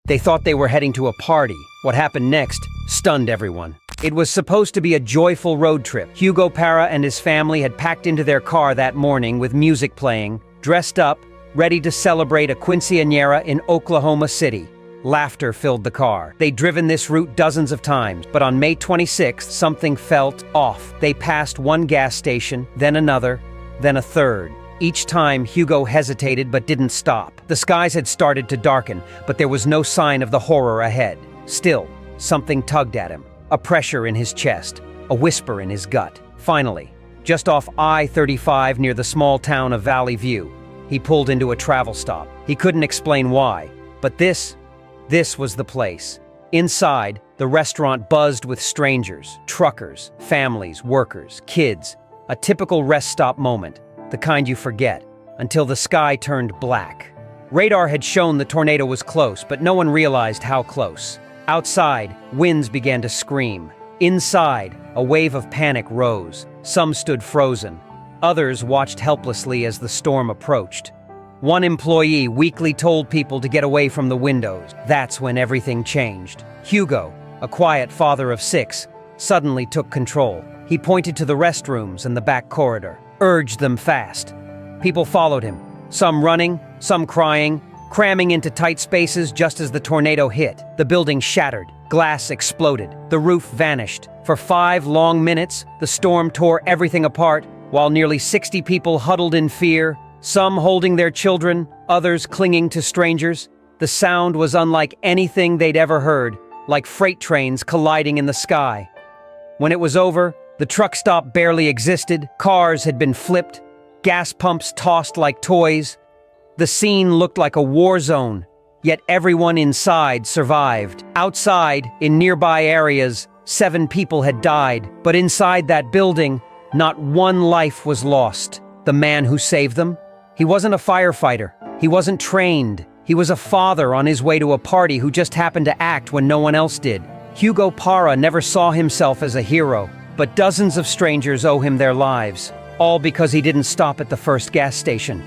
They thought they were heading to a party. What happened next stunned everyone. It was supposed to be a joyful road trip. Hugo Para and his family had packed into their car that morning with music playing, dressed up, ready to celebrate a quinceañera in Oklahoma City. Laughter filled the car. They'd driven this route dozens of times, but on May 26th, something felt off. They passed one gas station, then another, then a third. Each time, Hugo hesitated but didn't stop. The skies had started to darken, but there was no sign of the horror ahead. Still, something tugged at him. A pressure in his chest, a whisper in his gut. Finally, just off I-35 near the small town of Valley View, he pulled into a travel stop. He couldn't explain why, but this was the place. Inside, the restaurant buzzed with strangers, truckers, families, workers, kids. A typical rest stop moment, the kind you forget, until the sky turned black. Radar had shown the tornado was close, but no one realized how close. Outside, winds began to scream. Inside, a wave of panic rose. Some stood frozen. Others watched helplessly as the storm approached. One employee weakly told people to get away from the windows. That's when everything changed. Hugo, a quiet father of 6, suddenly took control. He pointed to the restrooms and the back corridor, urged them fast. People followed him, some running, some crying, cramming into tight spaces just as the tornado hit. The building shattered, glass exploded, the roof vanished. For 5 long minutes, the storm tore everything apart, while nearly 60 people huddled in fear, some holding their children, others clinging to strangers. The sound was unlike anything they'd ever heard, like freight trains colliding in the sky. When it was over, the truck stop barely existed, cars had been flipped, gas pumps tossed like toys. The scene looked like a war zone, yet everyone inside survived. Outside, in nearby areas, 7 people had died, but inside that building, not one life was lost. The man who saved them? He wasn't a firefighter. He wasn't trained. He was a father on his way to a party who just happened to act when no one else did. Hugo Para never saw himself as a hero, but dozens of strangers owe him their lives, all because he didn't stop at the first gas station.